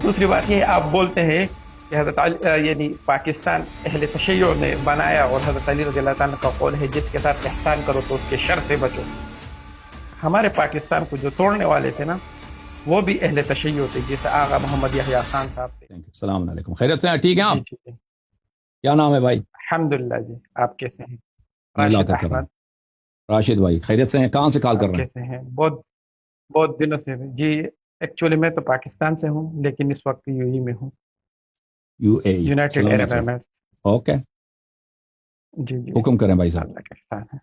دوسری بات یہ آپ بولتے ہیں کہ حضرت علی یعنی پاکستان اہل تشیع نے بنایا اور حضرت علی رضی اللہ تعالیٰ کا قول ہے جس کے ساتھ احسان کرو تو اس کے شر سے بچو. ہمارے پاکستان کو جو توڑنے والے تھے نا وہ بھی اہل تشیع تھے، جیسے آغا محمد یحییٰ خان صاحب تھے. السلام علیکم، خیریت سے ہیں؟ ٹھیک ہیں آپ؟ جی جی کیا نام ہے بھائی؟ الحمدللہ. جی آپ کیسے ہیں؟ اللہ راشد کا کرم. احمد. راشد بھائی خیریت سے ہیں؟ کہاں سے کال کر آپ رہے ہیں؟ کیسے ہیں؟ بہت دنوں سے. جی ایکچولی میں تو پاکستان سے ہوں لیکن اس وقت یو اے میں ہوں، U A United Arab Emirates. Okay, جی جی حکم کریں بھائی صاحب. اللہ کا احسان ہے.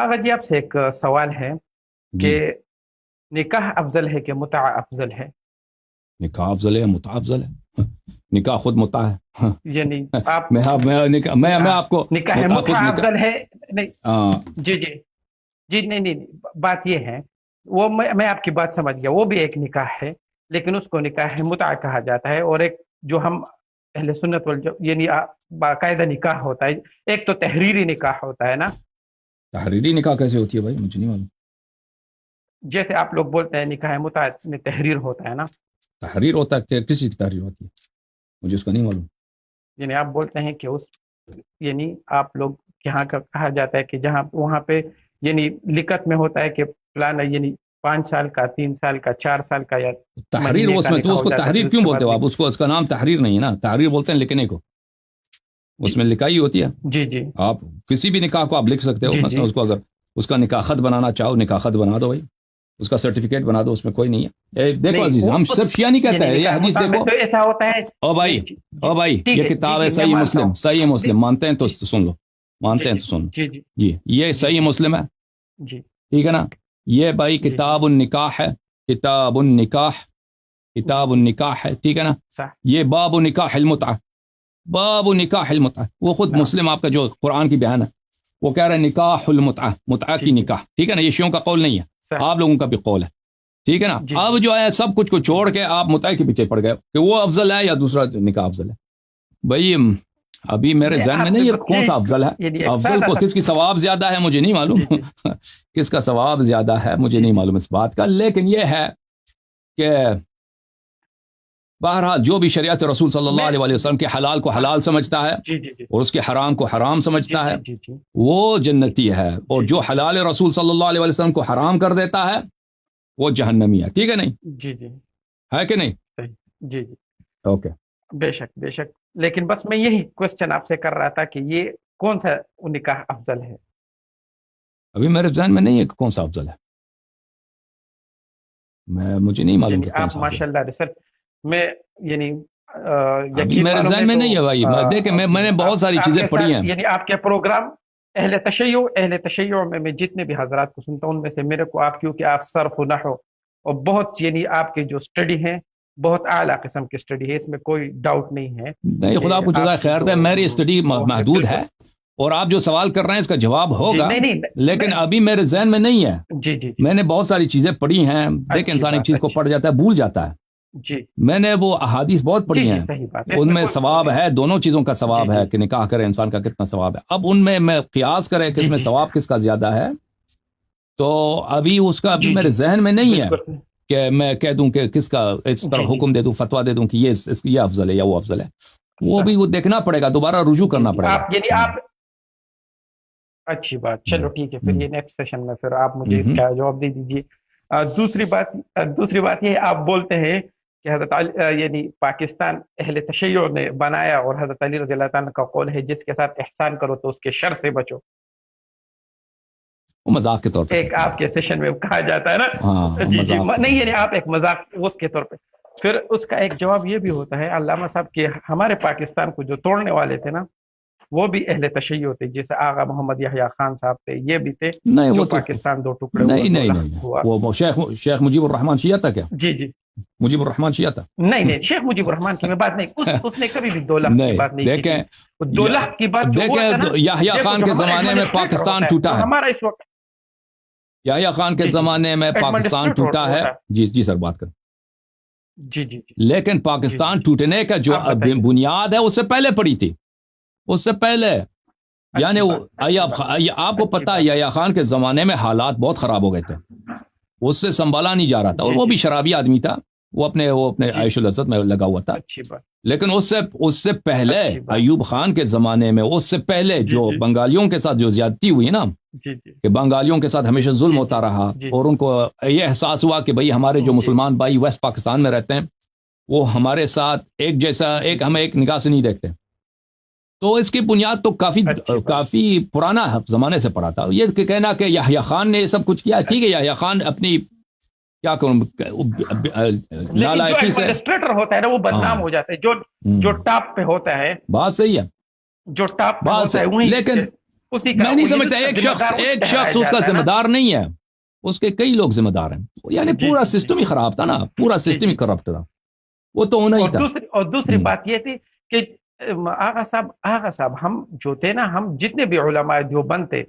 آغا جی آپ سے ایک سوال ہے کہ جی، نکاح افضل ہے کہ متع افضل ہے؟ نکاح افضل ہے متع افضل ہے؟ نکاح خود متع ہے. یعنی آپ میں آپ کو نکاح متع افضل ہے؟ نہیں ہاں جی جی جی نہیں بات یہ ہے، وہ میں آپ کی بات سمجھ گیا، وہ بھی ایک نکاح ہے لیکن اس کو نکاح متع کہا جاتا ہے. اور ایک جو ہم اہل سنت یعنی باقاعدہ نکاح ہوتا ہے، ایک تو تحریری نکاح ہوتا ہے نا. تحریری نکاح کیسے ہوتی ہے بھائی؟ مجھے نہیں معلوم. جیسے آپ لوگ بولتے ہیں نکاح متع میں تحریر ہوتا ہے نا. تحریر ہوتا ہے کہ کسی کی تحریر ہوتی ہے؟ مجھے اس کا نہیں معلوم. یعنی آپ بولتے ہیں کہ یعنی آپ لوگ یہاں کا کہا جاتا ہے کہ جہاں وہاں پہ یعنی لکت میں ہوتا ہے کہ فلانا یعنی 5 سال کا، 3 سال کا، 4 سال کا یا تحریر مہینے اس کا میں نکاح تو اس ہو کو جاتا ہے، تحریر پھر کیوں اس کے بولتے ہو بعد آپ؟ اس کا نام تحریر نہیں ہے نا، تحریر بولتے ہیں لکھنے کو. اس میں لکھائی ہوتی ہے. جی جی آپ کسی بھی نکاح کو آپ لکھ سکتے ہو. جی مثلا اس کو اگر اس کا نکاح خط بنانا چاہو، نکاح خط بنا دو بھائی، اس کا سرٹیفکیٹ بنا دو، اس میں کوئی نہیں ہے. دیکھو عزیز، ہم صرف شیعہ نہیں کہتے ہیں، یہ حدیث دیکھو. تو ایسا ہوتا ہے. او بھائی یہ کتاب ہے صحیح مسلم. صحیح مسلم مانتے ہیں تو سن لو، مانتے ہیں تو سن لو. جی جی جی یہ صحیح مسلم ہے، جی ٹھیک ہے نا. یہ بھائی کتاب النکاح ہے، کتاب النکاح، کتاب النکاح ہے، ٹھیک ہے نا. یہ باب نکاح المتعہ، باب نکاح المتعہ، وہ خود مسلم آپ کا جو قرآن کی بیان ہے وہ کہہ رہے ہیں نکاح المتعہ، متعہ کی نکاح، ٹھیک ہے نا. یہ شیعوں کا قول نہیں ہے، آپ لوگوں کا بھی قول ہے، ٹھیک ہے نا. اب جو ہے سب کچھ کو چھوڑ کے آپ متعہ کے پیچھے پڑ گئے کہ وہ افضل ہے یا دوسرا نکاح افضل ہے. بھائی ابھی میرے ذہن میں نہیں ہے کون سا افضل ہے. افضل کو کس کی ثواب زیادہ ہے مجھے نہیں معلوم، کس کا ثواب زیادہ ہے مجھے نہیں معلوم اس بات کا. لیکن یہ ہے کہ بہرحال جو بھی شریعت رسول صلی اللہ علیہ وسلم کے حلال کو حلال سمجھتا ہے اور اس کے حرام کو حرام سمجھتا ہے وہ جنتی ہے، اور جو حلال رسول صلی اللہ علیہ وسلم کو حرام کر دیتا ہے وہ جہنمی ہے، ٹھیک ہے نہیں؟ جی جی ہے کہ نہیں؟ جی جی اوکے، بے شک بے شک. لیکن بس میں یہی کوشچن آپ سے کر رہا تھا کہ یہ کون سا نکاح افضل ہے؟ ابھی میرے ذہن میں نہیں ہے کہ کون سا افضل ہے، مجھے نہیں معلوم کہ کون آپ سا ماشاء اللہ ریسرچ میں یعنی ابھی میرے ذہن میں نہیں ہے بھائی. دیکھیں میں نے بہت ساری چیزیں پڑھی ہیں. یعنی آپ کے پروگرام اہل تشیع میں جتنے بھی حضرات کو سنتا ہوں ان میں سے میرے کو آپ کیونکہ آپ صرف و نحو اور بہت یعنی آپ کی جو اسٹڈی ہے بہت اعلیٰ قسم کی اسٹڈی ہے، اس میں کوئی ڈاؤٹ نہیں ہے. نہیں، خدا کو جزائے خیر دے، میری اسٹڈی محدود ہے اور آپ جو سوال کر رہے ہیں اس کا جواب ہوگا، لیکن ابھی میرے ذہن میں نہیں ہے. جی جی میں نے بہت ساری چیزیں پڑھی ہیں. دیکھ انسان ایک چیز کو پڑھ جاتا ہے بھول جاتا ہے. جی میں نے وہ احادیث بہت پڑھی ہیں، ان میں ثواب ہے، دونوں چیزوں کا ثواب ہے کہ نکاح کرے انسان کا کتنا ثواب ہے. اب ان میں قیاس کرے کہ اس میں ثواب کس کا زیادہ ہے، تو ابھی اس کا ابھی میرے ذہن میں نہیں ہے کہ میں کہہ دوں کہ کس کا اس طرح حکم دے دوں، فتویٰ دے دوں کہ یہ افضل ہے یا وہ افضل ہے. وہ بھی وہ دیکھنا پڑے گا، دوبارہ رجوع کرنا پڑے گا. یعنی آپ اچھی بات، چلو ٹھیک ہے پھر یہ نیکسٹ سیشن میں پھر آپ مجھے اس کا جواب دے دیجیے. دوسری بات یہ آپ بولتے ہیں کہ حضرت علی یعنی پاکستان اہل تشیع نے بنایا اور حضرت علی رضی اللہ تعالیٰ کا قول ہے جس کے ساتھ احسان کرو تو اس کے شر سے بچو. وہ مذاق کے طور پہ ایک آپ کے سیشن میں کہا جاتا ہے نا. جی جی نہیں، یعنی آپ ایک مذاق اس کے طور پہ. پھر اس کا ایک جواب یہ بھی ہوتا ہے علامہ صاحب کہ ہمارے پاکستان کو جو توڑنے والے تھے نا وہ بھی اہل تشیع تھے، جیسے آغا محمد یحییٰ خان صاحب تھے، یہ بھی تھے. نہیں، جو وہ پاکستان دو ٹکڑے نہیں وہ شیخ مجیب الرحمان شیعہ تھا کیا؟ جی جی مجیب الرحمان شیعہ تھا؟ نہیں شیخ مجیب الرحمان کی میں بات نہیں، اس نے کبھی بھی 2 لاکھ کی بات نہیں کی. دیکھیں 2 لاکھ کی بات دیکھیں یحییٰ خان کے زمانے میں پاکستان ٹوٹا ہے. ہمارا اس وقت یحییٰ خان کے زمانے میں پاکستان ٹوٹا ہے. جی سر بات کریں. جی لیکن پاکستان ٹوٹنے کا جو بنیاد ہے اس سے پہلے پڑی تھی، اس سے پہلے. یعنی آپ کو پتا ہے یحییٰ خان کے زمانے میں حالات بہت خراب ہو گئے تھے، اس سے سنبھالا نہیں جا رہا تھا، اور وہ بھی شرابی آدمی تھا. وہ اپنے عیش و لذت میں لگا ہوا تھا. اچھی بات. لیکن اس سے پہلے ایوب خان کے زمانے میں، اس سے پہلے جو بنگالیوں کے ساتھ جو زیادتی ہوئی نا، کہ بنگالیوں کے ساتھ ہمیشہ ظلم ہوتا رہا، اور ان کو یہ احساس ہوا کہ بھئی ہمارے جو مسلمان بھائی ویسٹ پاکستان میں رہتے ہیں وہ ہمارے ساتھ ایک جیسا، ہمیں ایک نگاہ سے نہیں دیکھتے. تو اس کی بنیاد تو کافی پرانا زمانے سے پڑا تھا. یہ کہنا کہ یحییٰ خان نے یہ سب کچھ کیا، ٹھیک ہے، یحییٰ خان اپنی کیا نالائقی سے ہوتا ہے نا وہ بدنام ہو جاتا ہے، جو ٹاپ پہ ہوتا ہے. بات صحیح ہے، جو ٹاپ پہ ہوتا ہے وہی. لیکن میں نہیں سمجھتا ایک شخص اس کا ذمہ دار نہیں ہے، اس کے کئی لوگ ذمہ دار ہیں. یعنی پورا سسٹم ہی خراب تھا نا، پورا سسٹم ہی کرپٹ تھا، وہ تو ہونا ہی تھا. اور دوسری بات یہ تھی کہ آغا صاحب ہم جو تھے نا، ہم جتنے بھی علماء دیوبند تھے،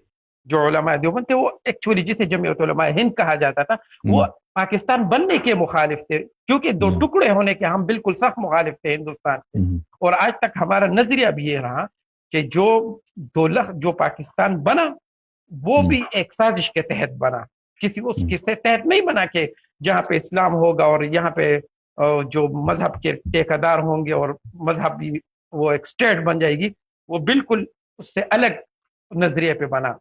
وہ ایکچولی جسے جمعیت علماء ہند کہا جاتا تھا، وہ پاکستان بننے کے مخالف تھے، کیونکہ دو ٹکڑے ہونے کے ہم بالکل سخت مخالف تھے ہندوستان کے. اور آج تک ہمارا نظریہ بھی یہ رہا کہ جو پاکستان بنا وہ بھی ایک سازش کے تحت بنا، کسی اس کے تحت نہیں بنا کہ جہاں پہ اسلام ہوگا اور یہاں پہ جو مذہب کے ٹیکہ دار ہوں گے اور مذہب بھی وہ ایک اسٹیٹ بن جائے گی. وہ بالکل اس سے الگ نظریے پہ بنا،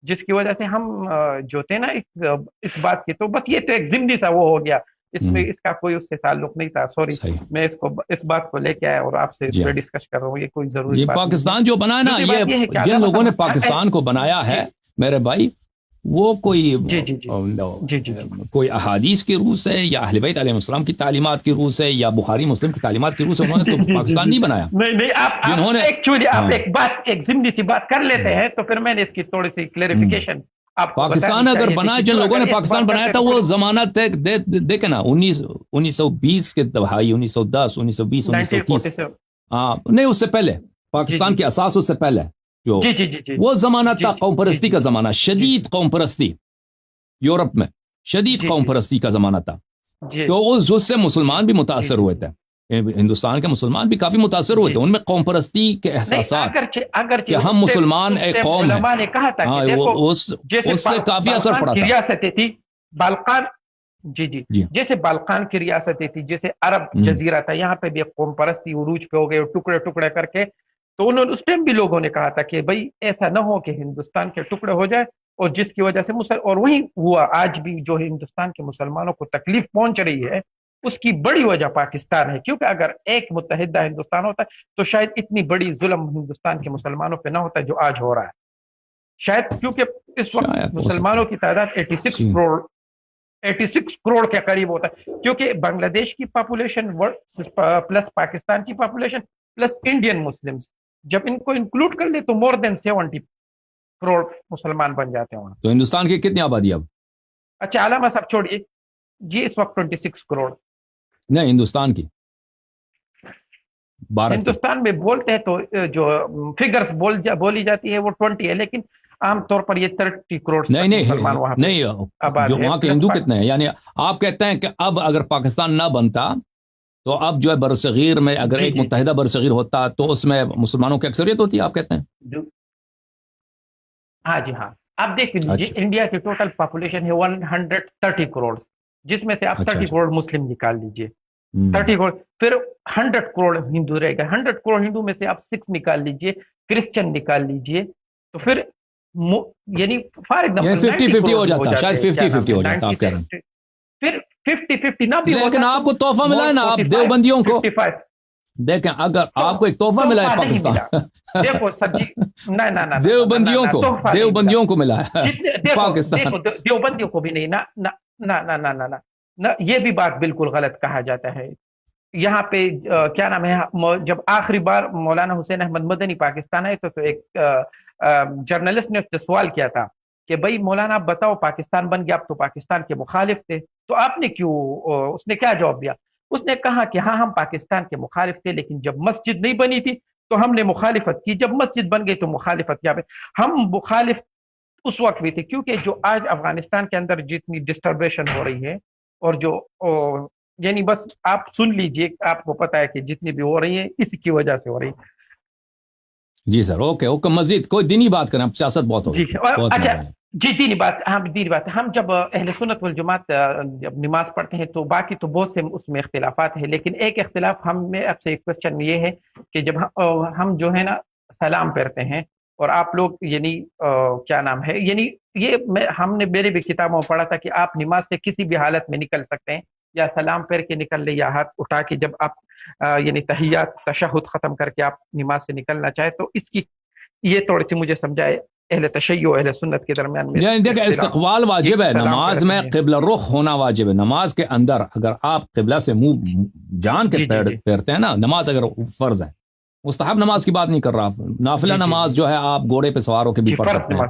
جس کی وجہ سے ہم جو تھے نا اس بات کی، تو بس یہ تو ایک ضمنی سا وہ ہو گیا، اس کا کوئی اس سے تعلق نہیں تھا. سوری، میں اس بات کو لے کے آیا اور آپ سے ڈسکس کر رہا ہوں. یہ کوئی ضروری بات پاکستان جو بنا ہے نا، یہ جن لوگوں نے پاکستان کو بنایا ہے میرے بھائی، وہ کوئی کوئی احادیث کی روح سے یا اہل بیت علیہ السلام کی تعلیمات کی روح سے یا بخاری مسلم کی تعلیمات کی روح سے انہوں نے تو پاکستان نہیں بنایا. نہیں، آپ ایکچولی آپ ایک ضمنی سی بات کر لیتے ہیں، تو پھر میں نے اس کی تھوڑی سی کلیریفیکیشن. پاکستان اگر بنا، جن لوگوں نے پاکستان بنایا تھا وہ ضمانت دیکھیں نا، 1920 کے دہائی، 1910، 1920، 1930، نہیں اس سے پہلے پاکستان کے اساس اس سے پہلے جو وہ زمانہ تھا قوم پرستی کا زمانہ، شدید قوم پرستی، یورپ میں شدید قوم پرستی کا زمانہ تھا. تو اس سے مسلمان بھی متاثر ہوئے تھے، ہندوستان کے مسلمان بھی کافی متاثر ہوئے تھے. ان میں قوم پرستی کے احساسات کہ ہم مسلمان ایک قوم ہیں، اس سے کافی اثر پڑا تھا. ریاستیں تھی بالقان، جیسے بالقان کی ریاستیں تھی، جیسے عرب جزیرہ تھا، یہاں پہ بھی ایک قوم پرستی عروج پہ ہو گئے ٹکڑے ٹکڑے کر کے. تو انہوں نے اس ٹائم بھی لوگوں نے کہا تھا کہ بھائی ایسا نہ ہو کہ ہندوستان کے ٹکڑے ہو جائے، اور جس کی وجہ سے اور وہی ہوا. آج بھی جو ہندوستان کے مسلمانوں کو تکلیف پہنچ رہی ہے، اس کی بڑی وجہ پاکستان ہے. کیونکہ اگر ایک متحدہ ہندوستان ہوتا تو شاید اتنی بڑی ظلم ہندوستان کے مسلمانوں پہ نہ ہوتا جو آج ہو رہا ہے. شاید کیونکہ اس وقت مسلمانوں کی تعداد 86 کروڑ کے قریب ہوتا ہے، کیونکہ بنگلہ دیش کی پاپولیشن پلس پاکستان کی پاپولیشن پلس انڈین مسلمز، جب ان کو انکلوڈ کر لے تو مور دین 70 کروڑ مسلمان بن جاتے ہیں. تو ہندوستان کی کتنی آبادی اب؟ اچھا علامہ صاحب چھوڑیے جی، اس وقت 26 کروڑ نہیں، ہندوستان کی ہندوستان میں بولتے ہیں تو جو فگرز بولی جاتی ہے وہ 20 ہے، لیکن عام طور پر یہ 30 کروڑ مسلمان وہاں نہیں. جو وہاں کے ہندو کتنے ہیں؟ یعنی آپ کہتے ہیں کہ اب اگر پاکستان نہ بنتا تو اب جو ہے برصغیر میں اگر ایک متحدہ برصغیر ہوتا تو اس میں مسلمانوں کی اکثریت ہوتی ہے، آپ کہتے ہیں؟ ہاں جی ہاں. آپ دیکھ لیجیے انڈیا کی ٹوٹل پاپولیشن ہے 130 کروڑ، جس میں سے آپ 30 کروڑ مسلم نکال لیجیے، 30 کروڑ، پھر 100 کروڑ ہندو رہے گا. 100 کروڑ ہندو میں سے آپ 6 نکال لیجیے، کرسچن نکال لیجیے، تو پھر یعنی فار ایگزامپل 50-50 ہو جاتا، شاید 50-50 ہو جاتا. آپ کہہ رہے ہیں پھر 50-50 نہ بھی، لیکن آپ کو تحفہ ملا ہے نا، آپ دیوبندیوں کو دیکھیں، اگر آپ کو ایک تحفہ ملا ہے پاکستان، دیکھو سر جی، نہ دیوبندیوں کو ملا ہے پاکستان، دیوبندیوں کو بھی نہیں، نہ یہ بھی بات بالکل غلط کہا جاتا ہے. یہاں پہ کیا نام ہے، جب آخری بار مولانا حسین احمد مدنی پاکستان آئے تو ایک جرنلسٹ نے اس سے سوال کیا تھا کہ بھائی مولانا آپ بتاؤ پاکستان بن گیا، آپ تو پاکستان کے مخالف تھے، تو آپ نے کیوں، اس نے کیا جواب دیا؟ اس نے کہا کہ ہاں ہم پاکستان کے مخالف تھے، لیکن جب مسجد نہیں بنی تھی تو ہم نے مخالفت کی، جب مسجد بن گئی تو مخالفت کیا؟ ہم مخالف اس وقت بھی تھے، کیونکہ جو آج افغانستان کے اندر جتنی ڈسٹربیشن ہو رہی ہے، اور جو یعنی بس آپ سن لیجئے، آپ کو پتا ہے کہ جتنی بھی ہو رہی ہیں اسی کی وجہ سے ہو رہی ہے. جی سر، اوکے، مزید کوئی دینی بات کریں، اب سیاست بہت ہو جی. اچھا جی دینی بات، ہاں دینی بات. ہم جب اہل سنت والجماعت جب نماز پڑھتے ہیں تو باقی تو بہت سے اس میں اختلافات ہیں، لیکن ایک اختلاف ہم میں اب سے ایک کوشچن یہ ہے کہ جب ہم جو ہے نا سلام پھیرتے ہیں اور آپ لوگ یعنی کیا نام ہے، یعنی یہ ہم نے میرے بھی کتابوں میں پڑھا تھا کہ آپ نماز سے کسی بھی حالت میں نکل سکتے ہیں، یا سلام پھیر کے نکل لے یا ہاتھ اٹھا کے جب آپ یعنی تحیات تشہد ختم کر کے آپ نماز سے نکلنا چاہے. تو اس کی یہ تھوڑی سی مجھے سمجھائے اہل تشیع اہل سنت کے درمیان میں. یعنی دیکھیں استقبال واجب ہے، نماز میں قبلہ رخ ہونا واجب ہے. نماز کے اندر اگر آپ قبلہ سے منہ جان کے پھیرتے ہیں نا، نماز اگر فرض ہے، مستحب نماز کی بات نہیں کر رہا، نافلہ نماز جو ہے آپ گھوڑے پہ سوار ہو کے بھی پڑھ سکتے ہیں.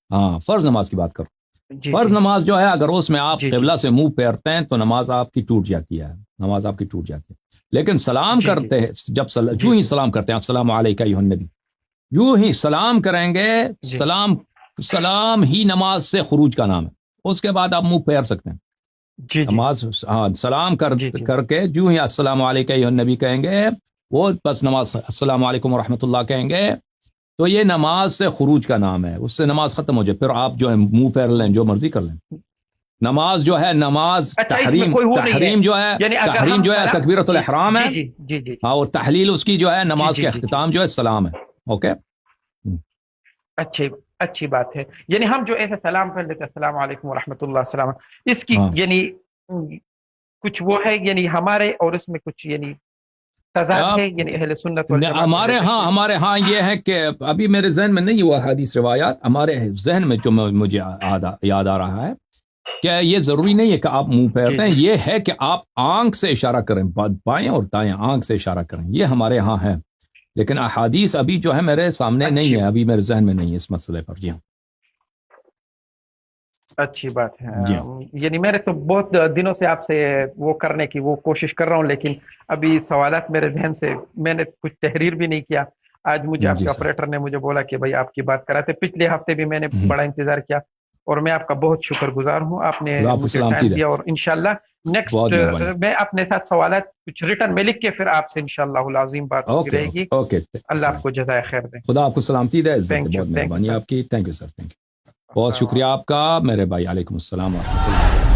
ہاں فرض نماز کی بات کرو. فرض نماز جو ہے اگر اس میں آپ قبلہ سے منہ پھیرتے ہیں تو نماز آپ کی ٹوٹ جاتی ہے، نماز آپ کی ٹوٹ جاتی ہے. لیکن سلام کرتے ہیں جب جو ہی سلام کرتے ہیں السلام علیکم ایھا النبی، یوں ہی سلام کریں گے، سلام ہی نماز سے خروج کا نام ہے. اس کے بعد آپ منہ پھیر سکتے ہیں. نماز ہاں سلام کر کے جو ہی السلام علیکم ایھا النبی کہیں گے، وہ بس نماز السلام علیکم ورحمۃ اللہ کہیں گے تو یہ نماز سے خروج کا نام ہے، اس سے نماز ختم ہو جائے. پھر آپ جو ہے منہ پھیر لیں، جو مرضی کر لیں. نماز جو ہے نماز تحریم جو ہے تحریم جو ہے تکبیرۃ الاحرام ہے، اور تحلیل اس کی جو ہے نماز کے اختتام جو ہے سلام ہے. اوکے اچھی بات ہے. یعنی ہم جو ایسے سلام پڑھ لیتے ہیں السلام علیکم ورحمۃ اللہ السلام، اس کی یعنی کچھ وہ ہے یعنی ہمارے اور اس میں کچھ یعنی تضاد ہے، یعنی اہل سنت ہمارے ہاں یہ ہے کہ ابھی میرے ذہن میں نہیں ہوا حدیث روایات، ہمارے ذہن میں جو مجھے یاد آ رہا ہے کہ یہ ضروری نہیں ہے کہ آپ منہ پھیرتے ہیں، یہ ہے کہ آپ آنکھ سے اشارہ کریں، بائیں اور دائیں آنکھ سے اشارہ کریں. یہ ہمارے ہاں ہے، لیکن احادیث ابھی جو ہے میرے سامنے نہیں ہے، ابھی میرے ذہن میں نہیں ہے اس مسئلے پر. جی ہاں اچھی بات ہے. یعنی میرے تو بہت دنوں سے آپ سے وہ کرنے کی وہ کوشش کر رہا ہوں، لیکن ابھی سوالات میرے ذہن سے میں نے کچھ تحریر بھی نہیں کیا. آج مجھے آپ کے آپریٹر نے مجھے بولا کہ بھائی آپ کی بات کراتے. پچھلے ہفتے بھی میں نے بڑا انتظار کیا اور میں آپ کا بہت شکر گزار ہوں، آپ نے مجھے ٹائم دیا. اور انشاءاللہ نیکسٹ میں اپنے ساتھ سوالات کچھ ریٹرن میں لکھ کے پھر آپ سے انشاءاللہ العظیم بات ہوتی رہے گی. اللہ آپ کو جزائے خیر دے. خدا آپ کو سلامتی دے. بہت مہربانی آپ کی. Thank you sir, thank you. بہت شکریہ آپ کا میرے بھائی. علیکم السلام ورحمۃ اللہ.